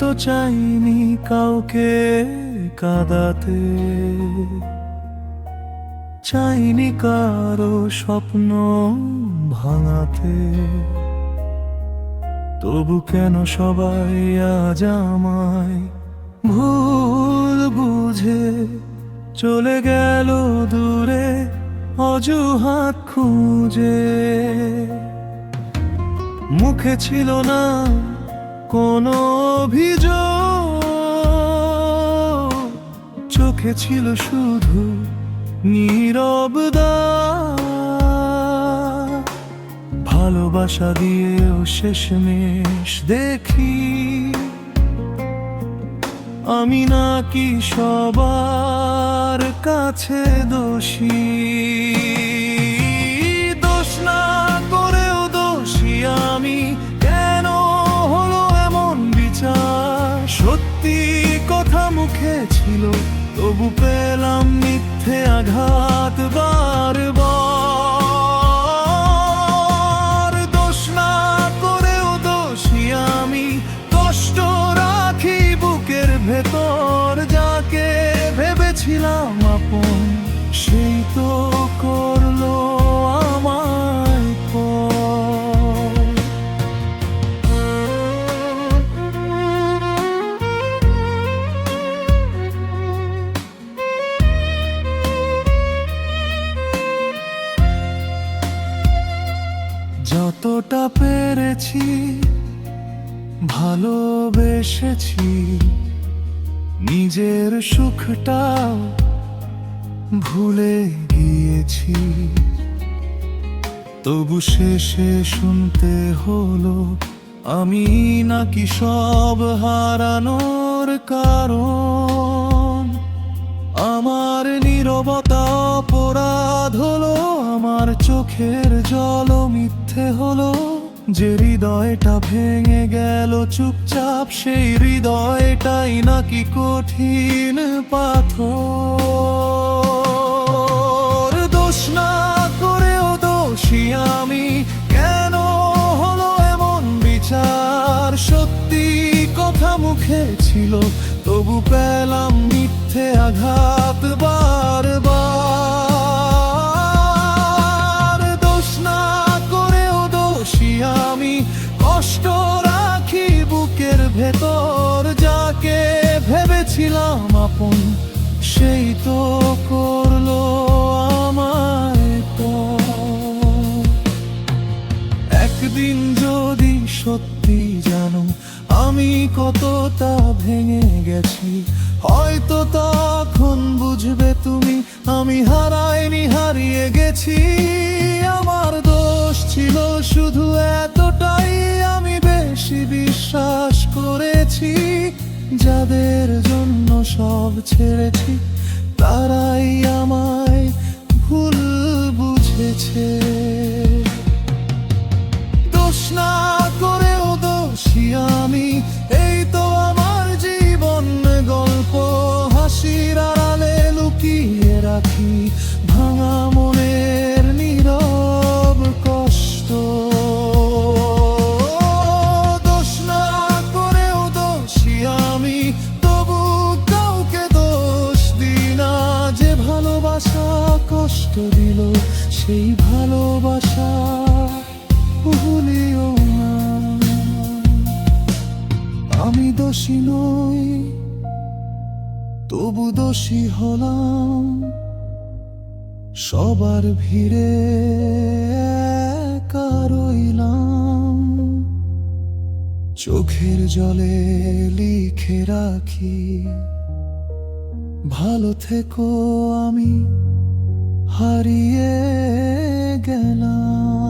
তো চাইনি কাউকে কাঁদাতে, চাইনি কারো স্বপ্ন ভাঙাতে। তবু কেন সবাই আজ আমায় ভুল বুঝে চলে গেল দূরে অজুহাত খুঁজে। মুখে ছিল না কোনো অভিযোগ, চোখে ছিল শুধু নীরবতা। ভালোবাসা দিয়েও শেষমেশ দেখি আমি নাকি সবার কাছে দোষী। দোষ না করেও দোষী আমি, কেন হলো এমন বিচার? সত্যি কথা মুখে ছিল তবু পেলাম মিথ্যে আঘাত বারবার। দোষ না করেও দোষী আমি, কষ্ট রাখি বুকের ভেতর। যাকে ভেবেছিলাম আপন সেই তো করলো আমায় পর। যতটা পেরেছি ভালোবেসেছি, নিজের সুখটাও ভুলে গিয়েছি। তবু শেষে শুনতে হলো আমি নাকি সব হারানোর কারণ। আমার নীরবতা অপরাধ হলো, আমার চোখের জল মিথ্যে হলো। যে হৃদয়টা ভেঙে গেল চুপচাপ, সেই হৃদয়টাই নাকি কঠিন পাথর। দোষ না করেও দোষী আমি, কেন হলো এমন বিচার? সত্যি কথা মুখে ছিল তবু পেলাম মিথ্যে আঘাত বারবার। দোষ না করেও দোষী আমি, কষ্ট রাখি বুকের ভেতর। যাকে ভেবেছিলাম আপন সেই তো করলো আমায় পর। একদিন যদি সত্যি জানো আমি কতটা ভেঙে গেছি, হয়তো তখন বুঝবে তুমি আমি হারাইনি, হারিয়ে গেছি। আমার দোষ ছিল শুধু এতটাই, আমি বেশি বিশ্বাস করেছি। যাদের জন্য সব ছেড়েছি তারাই আমায় ভুল বুঝেছে। দোষ না করেও দোষী আমি, এই তো আমার জীবন গল্প। হাসির আড়ালে লুকিয়ে রাখি ভাঙা মনের নীরব কষ্ট। দোষ না করেও দোষী আমি, তবু কাউকে দোষ দিই না। যে ভালোবাসা কষ্ট দিল সেই ভালোবাসা ভুলিও না। আমি দোষী নই তবু দোষী হলাম, সবার ভিড়ে একা রইলাম। চোখের জলে লিখে রাখি ভালো থেকো, আমি হারিয়ে গেলাম।